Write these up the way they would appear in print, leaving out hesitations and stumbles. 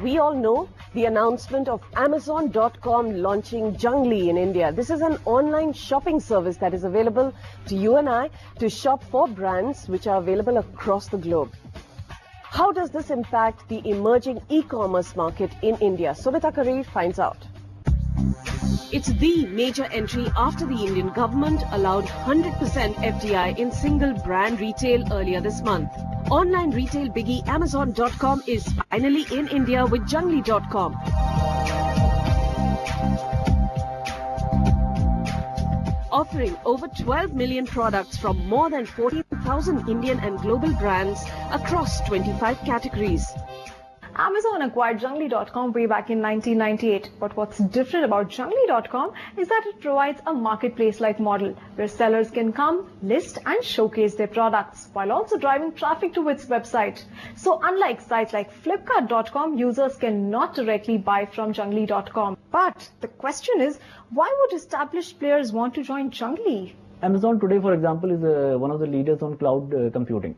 We all know the announcement of Amazon.com launching Junglee in India. This is an online shopping service that is available to you and I to shop for brands which are available across the globe. How does this impact the emerging e-commerce market in India? Sobita Karir finds out. It's the major entry after the Indian government allowed 100% FDI in single brand retail earlier this month. Online retail biggie Amazon.com is finally in India with Junglee.com. Offering over 12 million products from more than 14,000 Indian and global brands across 25 categories. Amazon acquired Junglee.com way back in 1998. But what's different about Junglee.com is that it provides a marketplace-like model where sellers can come, list and showcase their products while also driving traffic to its website. So unlike sites like Flipkart.com, users cannot directly buy from Junglee.com. But the question is, why would established players want to join Junglee? Amazon today, for example, is one of the leaders on cloud computing.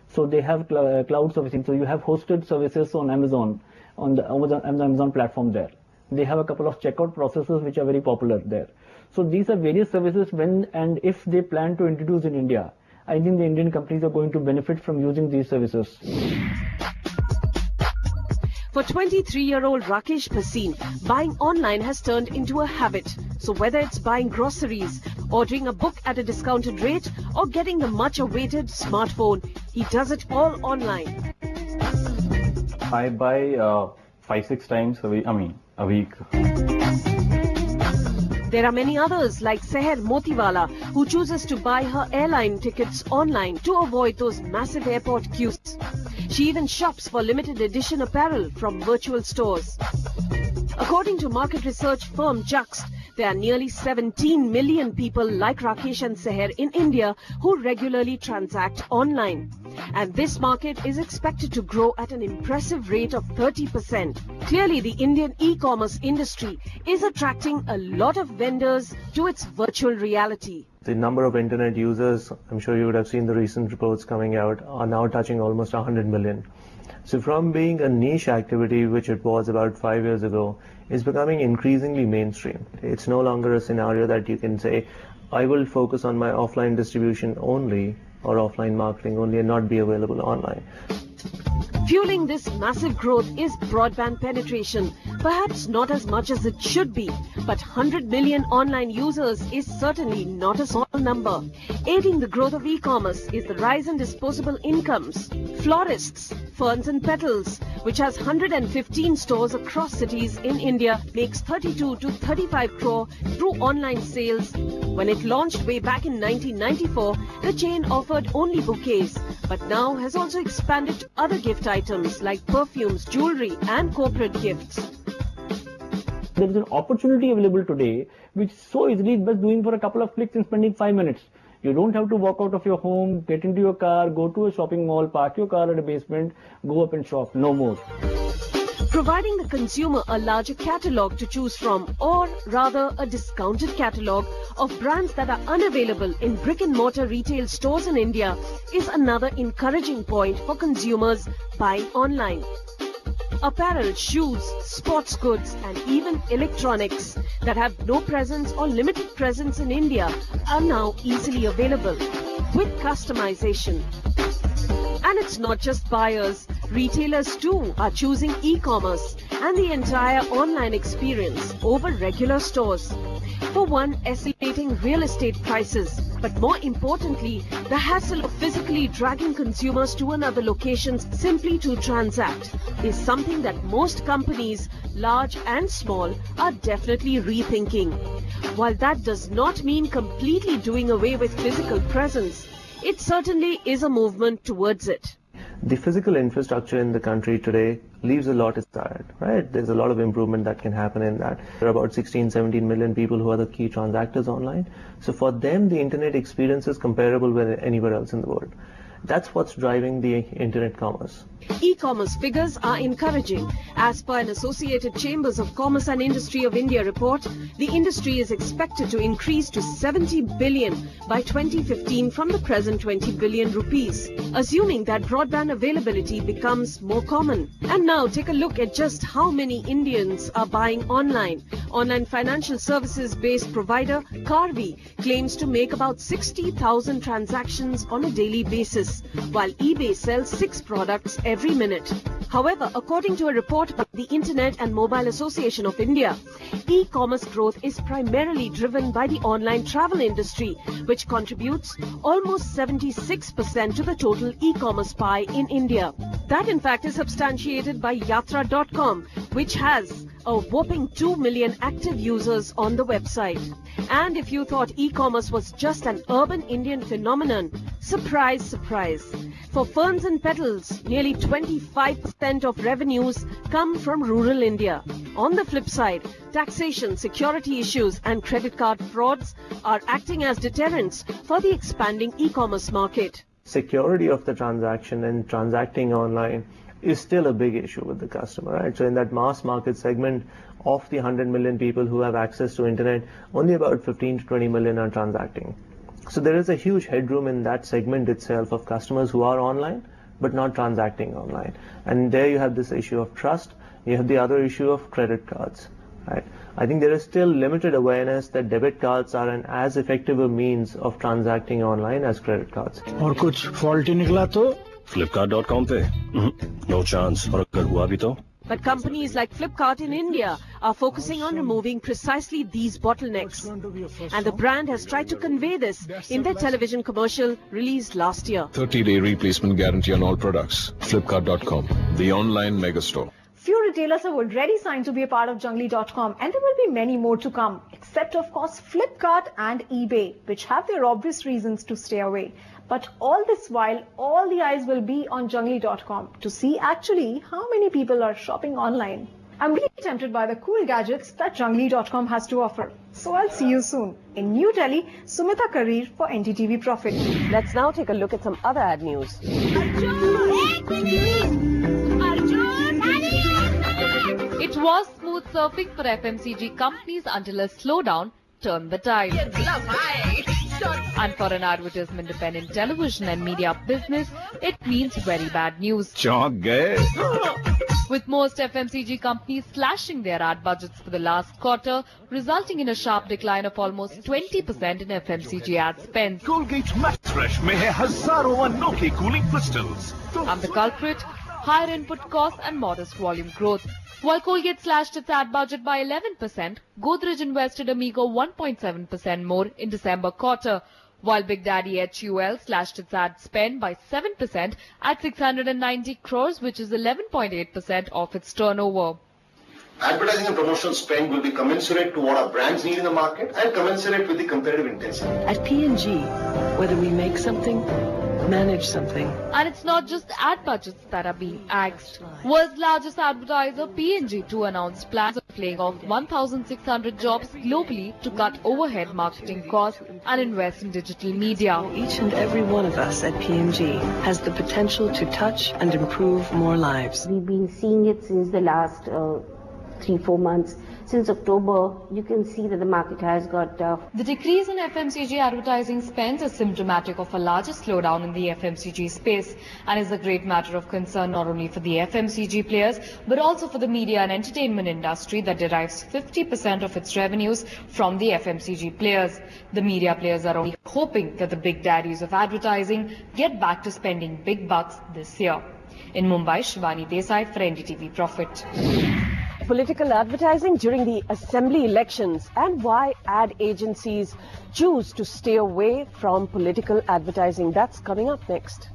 So they have cloud servicing. So you have hosted services on Amazon, on the Amazon platform there. They have a couple of checkout processes which are very popular there. So these are various services when and if they plan to introduce in India. I think the Indian companies are going to benefit from using these services. For 23-year-old Rakesh Bhasin, buying online has turned into a habit. So whether it's buying groceries, ordering a book at a discounted rate, or getting the much-awaited smartphone, he does it all online. I buy 5-6 times a week. There are many others like Seher Motiwala, who chooses to buy her airline tickets online to avoid those massive airport queues. She even shops for limited edition apparel from virtual stores. According to market research firm Juxt, there are nearly 17 million people like Rakesh and Seher in India who regularly transact online. And this market is expected to grow at an impressive rate of 30%. Clearly, the Indian e-commerce industry is attracting a lot of vendors to its virtual reality. The number of internet users, I'm sure you would have seen the recent reports coming out, are now touching almost 100 million. So from being a niche activity, which it was about 5 years ago, is becoming increasingly mainstream. It's no longer a scenario that you can say, I will focus on my offline distribution only or offline marketing only and not be available online. Fueling this massive growth is broadband penetration. Perhaps not as much as it should be, but 100 million online users is certainly not a small number. Aiding the growth of e-commerce is the rise in disposable incomes. Florists, Ferns and Petals, which has 115 stores across cities in India, makes 32 to 35 crore through online sales. When it launched way back in 1994, the chain offered only bouquets, but now has also expanded to other gift items like perfumes, jewelry and corporate gifts. There is an opportunity available today which so easily is best doing for a couple of clicks and spending 5 minutes. You don't have to walk out of your home, get into your car, go to a shopping mall, park your car at a basement, go up and shop. No more. Providing the consumer a larger catalogue to choose from, or rather a discounted catalogue of brands that are unavailable in brick-and-mortar retail stores in India, is another encouraging point for consumers buying online. Apparel, shoes, sports goods and even electronics that have no presence or limited presence in India are now easily available with customization. And it's not just buyers, retailers too are choosing e-commerce and the entire online experience over regular stores. For one, escalating real estate prices, but more importantly, the hassle of physically dragging consumers to another location simply to transact is something that most companies, large and small, are definitely rethinking. While that does not mean completely doing away with physical presence, it certainly is a movement towards it. The physical infrastructure in the country today leaves a lot desired, right? There's a lot of improvement that can happen in that. There are about 16-17 million people who are the key transactors online. So for them, the internet experience is comparable with anywhere else in the world. That's what's driving the internet commerce. E-commerce figures are encouraging. As per an Associated Chambers of Commerce and Industry of India report, the industry is expected to increase to 70 billion by 2015 from the present 20 billion rupees, assuming that broadband availability becomes more common. And now take a look at just how many Indians are buying online. Online financial services-based provider Karvy claims to make about 60,000 transactions on a daily basis, while eBay sells 6 products every minute. However, according to a report by the Internet and Mobile Association of India, e-commerce growth is primarily driven by the online travel industry, which contributes almost 76% to the total e-commerce pie in India. That in fact is substantiated by Yatra.com, which has a whopping 2 million active users on the website. And if you thought e-commerce was just an urban Indian phenomenon, surprise, surprise. For Ferns and Petals, nearly 25% of revenues come from rural India. On the flip side, taxation, security issues and credit card frauds are acting as deterrents for the expanding e-commerce market. Security of the transaction and transacting online is still a big issue with the customer, right? So in that mass market segment of the 100 million people who have access to internet, only about 15 to 20 million are transacting. So there is a huge headroom in that segment itself of customers who are online but not transacting online. And there you have this issue of trust. You have the other issue of credit cards, right? I think there is still limited awareness that debit cards are an as effective a means of transacting online as credit cards. और कुछ faulty निकला तो Flipkart.com पे no chance. और अगर हुआ भी तो? But companies like Flipkart in India are focusing on removing precisely these bottlenecks. And the brand has tried to convey this in their television commercial released last year. 30-day replacement guarantee on all products. Flipkart.com, the online megastore. Few retailers have already signed to be a part of Junglee.com, and there will be many more to come, except of course Flipkart and eBay, which have their obvious reasons to stay away. But all this while, all the eyes will be on Junglee.com to see actually how many people are shopping online. I'm really tempted by the cool gadgets that Junglee.com has to offer. So I'll see you soon. In New Delhi, Sumita Karir for NDTV Profit. Let's now take a look at some other ad news. It was smooth surfing for FMCG companies until a slowdown turned the tide. And for an advertisement-dependent television and media business, it means very bad news. चौंक गए. With most FMCG companies slashing their ad budgets for the last quarter, resulting in a sharp decline of almost 20% in FMCG ad spend. Colgate Max Fresh में है हजारों अनोखे cooling crystals. And the culprit? Higher input costs and modest volume growth. While Colgate slashed its ad budget by 11%, Godrej invested a meager 1.7% more in December quarter, while Big Daddy HUL slashed its ad spend by 7% at 690 crores, which is 11.8% of its turnover. Advertising and promotional spend will be commensurate to what our brands need in the market and commensurate with the competitive intensity. At P&G, whether we make something, manage something. And it's not just ad budgets that are being axed. World's largest advertiser, P&G, too, announced plans of laying off 1,600 jobs globally to cut overhead marketing costs and invest in digital media. Each and every one of us at P&G has the potential to touch and improve more lives. We've been seeing it since the last 3-4 months. Since October, you can see that the market has got tough. The decrease in FMCG advertising spends is symptomatic of a larger slowdown in the FMCG space and is a great matter of concern not only for the FMCG players but also for the media and entertainment industry that derives 50% of its revenues from the FMCG players. The media players are only hoping that the big daddies of advertising get back to spending big bucks this year. In Mumbai, Shivani Desai for NDTV Profit. Political advertising during the assembly elections and why ad agencies choose to stay away from political advertising. That's coming up next.